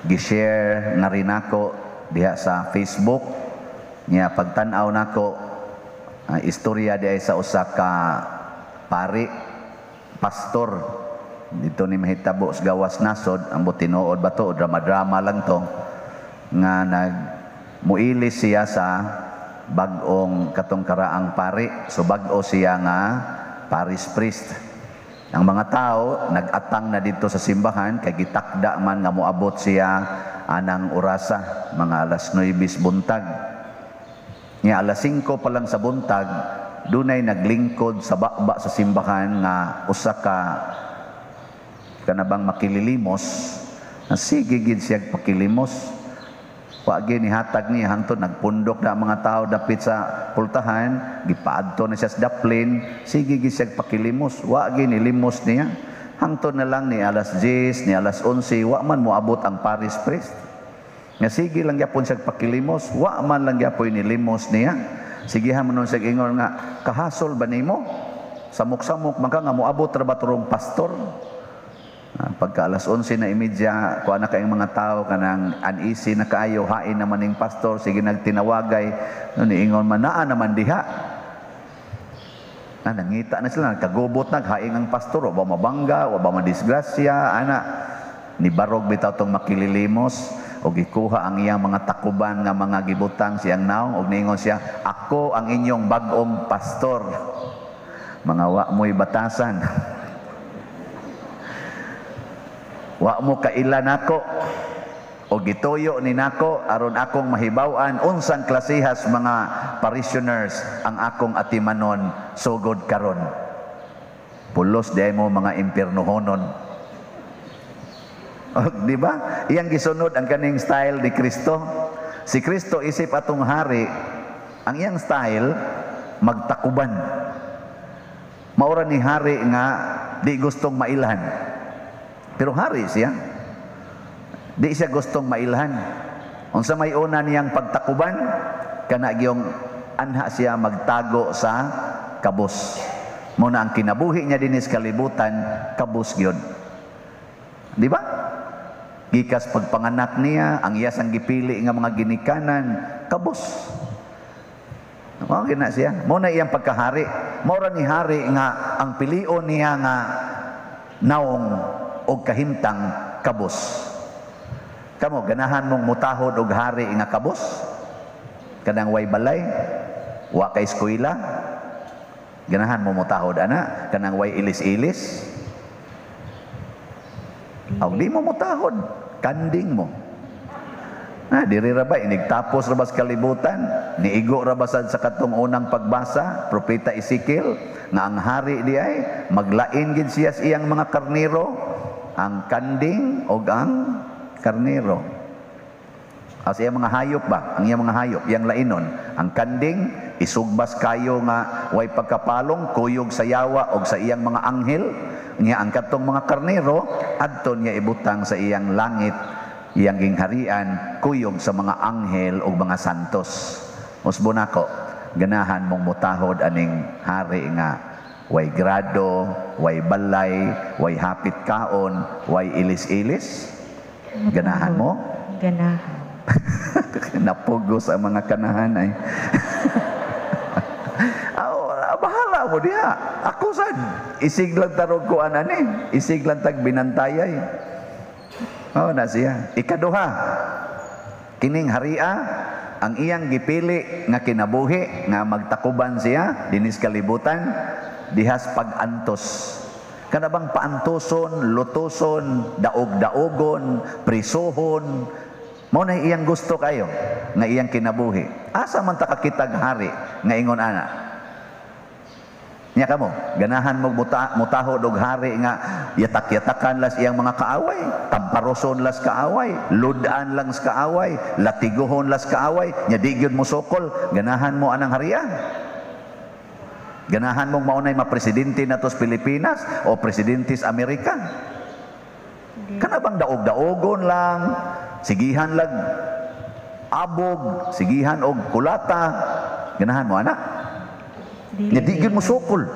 gi-share na rin ako diha sa Facebook niya pagtan-aw nako istorya diay sa usa ka pari pastor dito ni mahitabo sa gawas nasod ang tinuod ba to drama lang to nga muilis siya sa bag-ong katong karaang pari so bag-o siya nga parish priest. Ang mga tao nag-atang na dito sa simbahan kay gitakda man nga moabot siya anang orasa mga alas 9 buntag. Nya alas 5 pa lang sa buntag dunay naglingkod sa bakba sa simbahan nga usa ka kanabang makililimos na sige gid siya pakilimos. Wa gyud ni hatag niya hangtod nagpundok na mga tao dapit sa pultahan, gipaadto na siya sa daplin, sige gid siya pakilimos. Wa gyud ni limos niya. Hangtod na lang ni alas 10, ni alas 11, wa man moabot ang parish priest. Nga sige lang gyapon siya pakilimos, wa man lang gyapon ni limos niya. Sigihan man siya ingon nga kahasol ba nimo? Samok-samok man ka nga moabot ra ba turong pastor? Pagka alas 11 na imedya, kuha na kayong mga tao kanang uneasy na kaayo, hain naman ng pastor, sige nagtinawagay, niingon man naa naman diha. Nangita na sila, nagkagubot haing ang pastor, o ba mabangga, o ba madisgrasya, ni barog bitaw tong makililimos, o gikuha ang iyang mga takuban nga mga gibutang siyang naong, o niingon siya, ako ang inyong bagong pastor. Mga wa mo'y batasan. Wa mo kailan ako o gituyo ni nako aron akong mahibaw-an unsang klasihas mga parishioners ang akong atimanon sugod karon. Pulos di mo mga impiernohonon. Di ba? Iyang gisunod ang kaning style ni Kristo. Si Kristo isip atong hari, ang iyang style magtakuban. Maura ni hari nga di gustong mailhan. Pero hari siya. Di siya gustong mailhan. Unsa may una niyang pagtakuban, kana gyung anha siya magtago sa kabus. Muna ang kinabuhi niya dinis kalibutan, kabus gyud. Di ba? Gikas pagpanganak niya, ang iyasang gipili nga mga ginikanan, kabus. Mao gina siya. Muna iyang pagkahari. Maura ni hari nga ang pilion niya nga naong og kahimtang kabus. Kamo ganahan mong mutahod og hari nga kabus? Kanang way balay, wa kay eskwela. Ganahan mo mutahod ana kanang way ilis-ilis? Aw di mo mutahod, kanding mo. Diri ra ba inigtapos ra ba sa kalibutan? Niigo ra ba sa katong unang pagbasa, propeta Ezekiel, nga ang hari di ay maglain gid siya sa iyang mga karnero, ang kanding o ang karnero. As iyang mga hayop ba? Ang iyang mga hayop, iyang lainon. Ang kanding, isugbas kayo nga way pagkapalong, kuyog sa yawa o sa iyang mga anghel. Nga ang katong mga karnero, adton niya ibutang sa iyang langit, iyang gingharian, kuyog sa mga anghel o mga santos. Musbo nako, ganahan mong mutahod aning hari nga way grado, way balay, way hapit kaon, way ilis-ilis. Ganahan mo? Ganahan. Napugos ang mga kanahan ay. Bahala mo diha. Ako sad. Isig lang tarog ko anani. Isig lang tag binantayay. Na siya. Ikaduha. Kining haria ang iyang gipili nga kinabuhi nga magtakuban siya dinis kalibutan dihas pag-antos. Kana bang paantoson, lutoson, daog-daogon, prisohon, mao na iyang gusto kayo nga iyang kinabuhi. Asa man ta kakitag hari nga ingon ana? Nya kamo, ganahan mo mutahod og hari nga yatak-yatakan las iyang mga kaaway, tamparoson las kaaway, ludan lang sa kaaway, latiguhon las kaaway, nya di gyud mo sokol, ganahan mo anang hariya? Ganahan mong maunay mapresidente na to sa Pilipinas o presidente sa Amerika? Kana bang daog-daogon lang, sigihan lang abog, sigihan og kulata, ganahan mo ana? Di gyud mo sukol.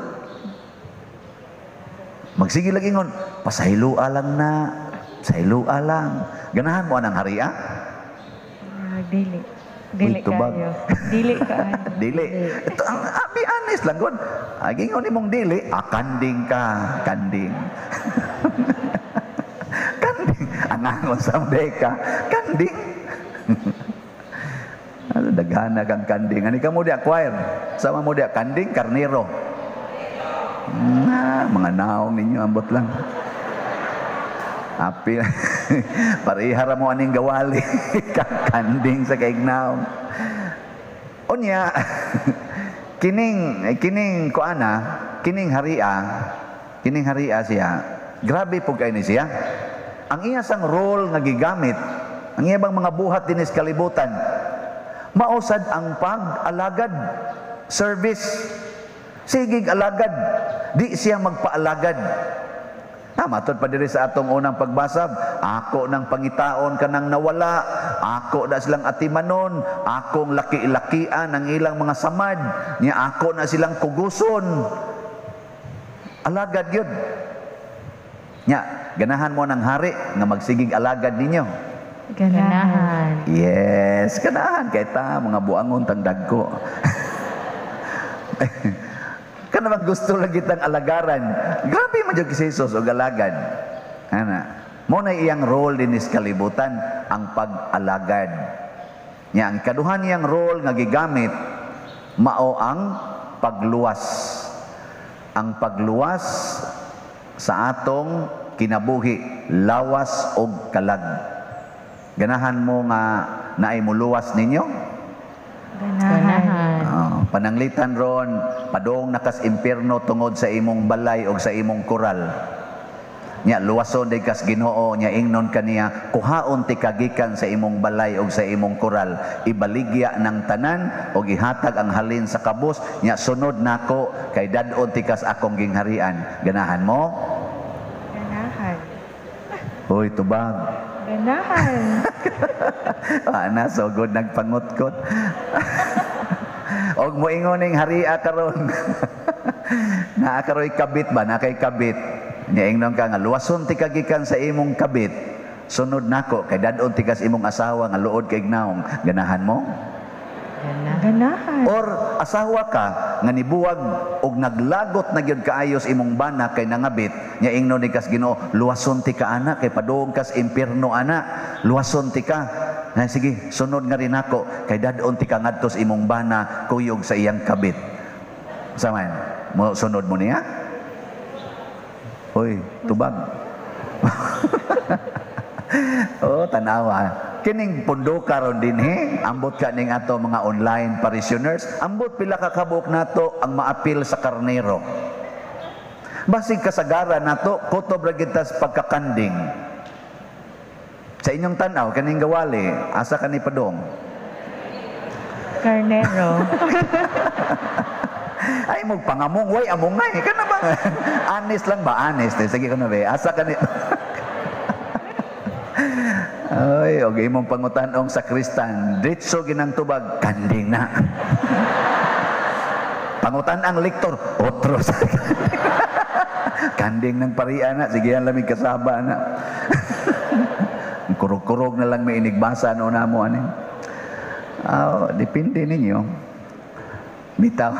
Magsige lang ingon, pasahilua lang na. sa ilua lang. Ganahan mo anang haria? Dili. Dili tubag. kayo. Dili ka. Dili. Ito ang abi honest lang gud. Gingon imong dili, kanding ka, kanding. Kanding. Anangon sa deka, kanding. Ano daghana kang kanding. Ani ka mo di acquire. Sama mo di kanding, karnero. Mga naong ninyo ambot lang. Api parihara mo aning gawali kanding sa kaignaw. Unya kining kuana, kining haria siya. Grabe po kay ni siya. Ang iya sang role nga gigamit, ang iya bang mga buhat dinis kalibutan, mausad ang pag-alagad, service. Sigig alagad, di siya magpaalagad. Matod pa diri sa atong unang pagbasab, ako ng pangitaon kanang nawala, ako na silang atimanon, akong laki-lakian ang ilang mga samad, niya ako na silang kuguson. Alagad yun. Nya, ganahan mo ng hari nga magsigig alagad ninyo. Ganahan. Yes, ganahan kay ta mga buangon tang dagko. Kana bang gusto lagi tang alagaran. Grabe man jud si Jesus og alagad. Ana. Mo na iyang role dinis kalibutan ang pag-alagad. Nya ang kaduhan niyang role nga gigamit mao ang pagluwas. Ang pagluwas sa atong kinabuhi, lawas og kalag. Ganahan mo nga naay muluwas ninyo? Ganahan. Pananglitan ron, padong nakas impierno tungod sa imong balay o sa imong kural. Nya luwason day kas Ginoo, nya ingnon kaniya, kuhaon ti kagikan sa imong balay o sa imong kural, ibaligya ng tanan o ihatag ang halin sa kabus, nya sunod nako kay dadon ti kas akong gingharian. Ganahan mo? Ganahan. Hoy, tubag. Ganahan. Ana, so good nagpangutkot. Og moingon ning haria karon. Naa karoy kabit ba? Na kay kabit. Nya ingnon ka nga luwason ti kagikan sa imong kabit. Sunod nako kay dadon ti kas imong asawa nga luod kay gnaong. Ganahan mo? Ganahan. Or asawa ka nga nibuwag og naglagot na gyud kaayos imong bana kay nangabit, nya ingnon ni kas Ginoo, luwason ti ka ana kay padung kas impierno ana. Luwason ti ka. Na sige, sunod nga rin ako kay dadon ti ka ngadto sa imong bana kuyog sa iyang kabit. Saman, mo sunod mo niya? Hoy, tubag. Oh, tanawa. Kining pundo karon dinhi, ambot ka ning ato mga online parishioners, ambot pila ka kabuk nato ang maapil sa karnero. Basig kasagaran nato kutob ra gid tas pagkakanding. Sa inyong tanaw kaning gawali, asa kani padong? Karnero. Ay mo pangamong way amongay kana ba? Honest lang ba? Honest. Sige kana ba? Asa kani? Ay, og imong pangutan-ong sakristan, ditso ginang tubag, kanding na. Pangutan ang lektor, otro sa kanding ng parian na, sige yan lamig kasaba na. Kurog-kurog na lang may inigbasa no na mo anin. Depende ninyo. Bitaw.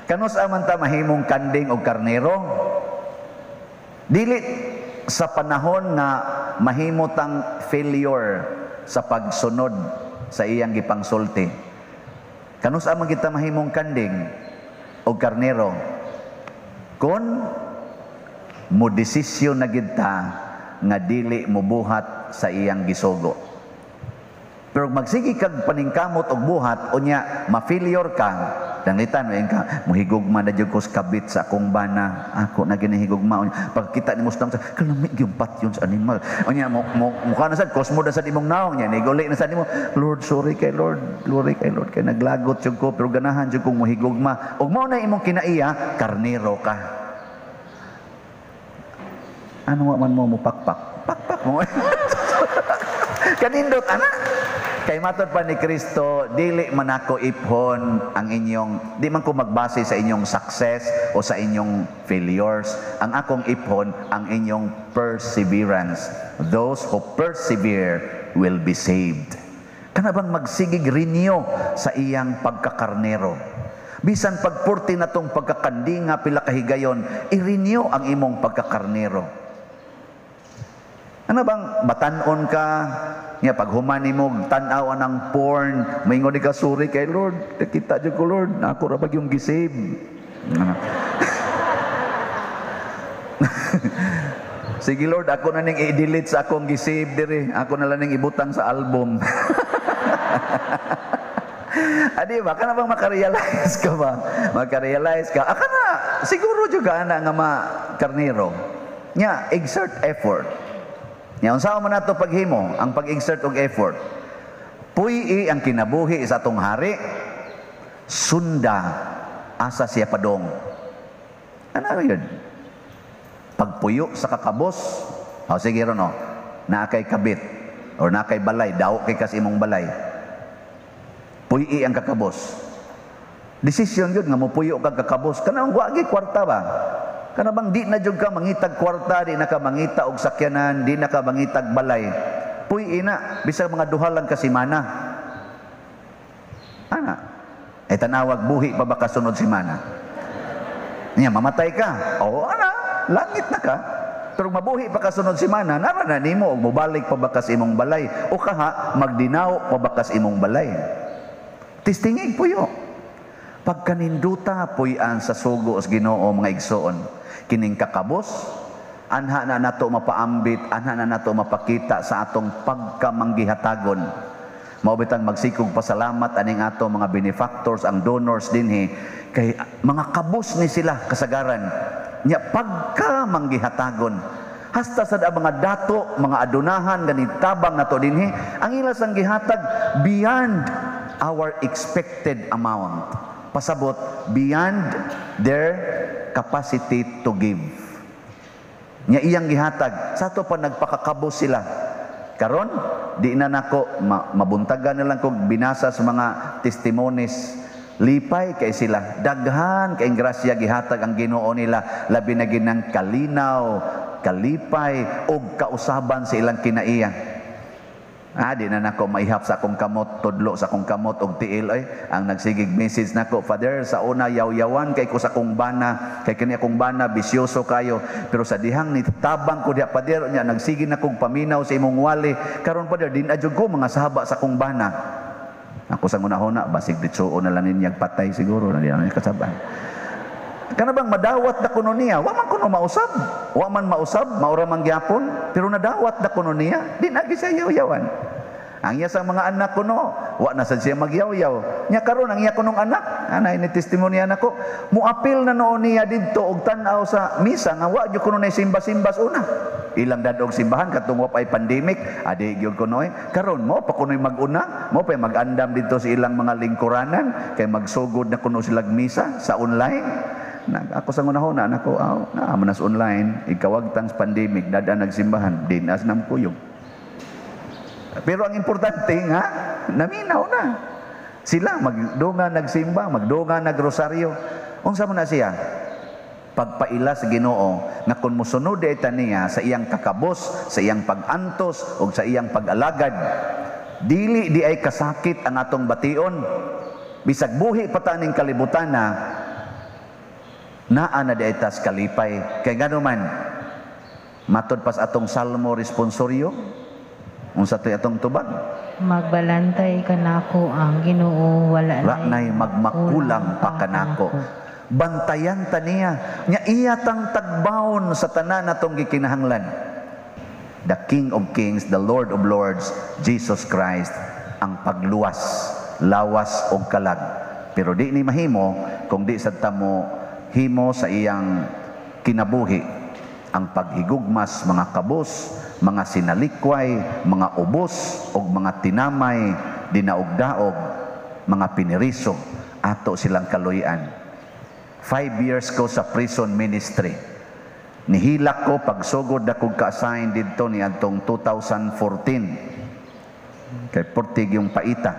Kanus aman ta mahimong kanding o karnero? Dili sa panahon na mahimotang failure sa pagsunod sa iyang gipangsulti. Kanus aman kita mahimong kanding o karnero? Kun mo desisyon na kita nga dili mubuhat sa iyang gisugo. Pero magsigi kag paningkamot og buhat unya ma-failure ka, danglitan ka muhigugma na jud ko sa kabit sa akong bana, ako na ginahigugma unya pagkita nimo sa kalami gyud patyon sa animal unya mukha na sad kosmo na sad imong naong nya niguli na sad nimo, Lord sorry kay Lord kay naglagot jud ko pero ganahan jud kong muhigugma ug mao na imong kinaiya, karnero ka. Ano man mo pakpak mo Kanindot ana. Kay matod pa ni Kristo, dili man ako iphon ang inyong, di man ko magbase sa inyong success o sa inyong failures. Ang akong iphon ang inyong perseverance. Those who persevere will be saved. Kana bang magsigig renew sa iyang pagkakarnero. Bisan pagpurti na tong pagkakandinga pila kahigayon, i-renew ang imong pagkakarnero. Ano bang batanon ka? Nga pag humani mo tan-aw ng porn, maingon di ka suri kay Lord, kita jud ko Lord, ako ra bag yung gisave. Sige Lord, ako na ning i-delete sa akong gisave diri. Ako na lang ning ibutang sa album. Adi ba kana bang makarealize ka ba? Makarealize ka. Aka na siguro juga ana nga karnero. Nya exert effort. Nya unsa man nato paghimo ang pag-exert og effort. Puyi ang kinabuhi sa atong hari. Sunda asa siya padong. Ano yun? Pagpuyo sa kakabos. O sige ron o. Na kay kabit or na kay balay, daw kay kas imong balay. Puyi ang kakabos. Desisyon yun nga mo puyo kag kakabos. Kanang wagi kwarta ba? Kana bang di na jud ka mangitag kwarta, di na ka mangita og sakyanan, di na ka mangitag balay. Puy ina, bisag mga duha lang kasimana. Ana, ay tanawag buhi pa ba kasunod simana? Nya mamatay ka. Oo ana, langit na ka. Pero mabuhi pa kasunod simana, nara na nimo og mobalik pa ba kas imong balay o kaha magdinaw pa ba kas imong balay. Tistingig puyo. Pagkaninduta puy-an sa sugo sa Ginoo mga igsoon. Kining kakabos, anha na nato mapaambit, anha na nato mapakita sa atong pagkamanggihatagon. Maubitang magsikog pasalamat aning ato mga benefactors, ang donors dinhi, kay mga kabos ni sila kasagaran. Nya pagkamanggihatagon. Hasta sa mga dato, mga adunahan, ganitabang nato dinhi, ang ilas ang gihatag beyond our expected amount. Pasabot, beyond their capacity to give. Nya iyang gihatag sa ato pa nagpakakabos sila. Karon di na nako mabuntagan na lang kog binasa sa mga testimonies. Lipay kay sila, daghan kay grasya gihatag ang Ginoo nila, labi na ginang kalinaw, kalipay ug kausaban sa ilang kinaiya. Di na nako maihap sa akong kamot, tudlo sa akong kamot og tiil ay ang nagsigig message nako, Father, sa una yaw-yawan kay ko sa akong bana, kay kani akong bana bisyoso kayo, pero sa dihang ni tabang ko diha Father nya nagsigig na kog paminaw sa imong wali, karon Father din adyo ko mga sahaba sa akong bana. Ako sa una-una basig ditsuon na lang ninyag patay siguro na diyan kasabay. Kana bang madawat na kuno niya, wa man kuno mausab, wa man mausab, maura man gyapon, pero nadawat na kuno niya, di na siya yaw-yawan. Ang iya sa mga anak kuno, wa na sad siya magyaw-yaw. Nya karon ang iya kunong anak, ana ini testimony nako, muapil na noon niya didto og tan-aw sa misa nga wa gyud kuno nay simba-simbas una. Ilang dadog simbahan katong wa pay pandemic, adi gyud kuno karon mo pa kunoy mag-una, mo pay mag-andam didto sa ilang mga lingkuranan kay magsugod na kuno sila misa sa online. Ako sa unahon na ako manas online ikawag tang pandemic dada nagsimbahan dinas nam kuyog. Pero ang importante nga naminaw na sila magdunga nagsimba, magdunga nagrosaryo. Unsa man na siya? Pagpaila sa Ginoo nga kun mosunod ita niya sa iyang kakabos, sa iyang pag-antos ug sa iyang pag-alagad, dili di ay kasakit ang atong bation. Bisag buhi pa taning kalibutan naa na di tas kalipay. Kay gano man matod pas atong salmo responsoryo, unsa toy atong tubag? Magbalantay kanako ang Ginoo, wala nay magmakulang pa kanako. Bantayan ta niya, nya iya tang tagbawon sa tanan natong gikinahanglan. The King of Kings, the Lord of Lords, Jesus Christ, ang pagluwas, lawas og kalag. Pero di ni mahimo kung di sad ta mo himo sa iyang kinabuhi ang paghigugmas mga kabos, mga sinalikway, mga ubos ug mga tinamay, dinaog-daog, mga piniriso ato silang kaluy-an. 5 years ko sa prison ministry. Nihilak ko pagsugod na kong ka-assign dito ni antong 2014. Kay portig yung paita.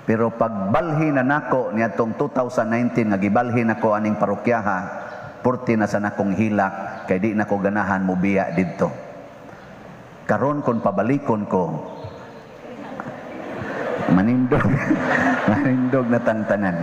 Pero pagbalhi na nako niadtong 2019 nga gibalhin nako aning parokyaha, porti na sa nakong hilak kay di nako ganahan mobiya didto. Karon kon pabalikon ko, manindog manindog na tantanan.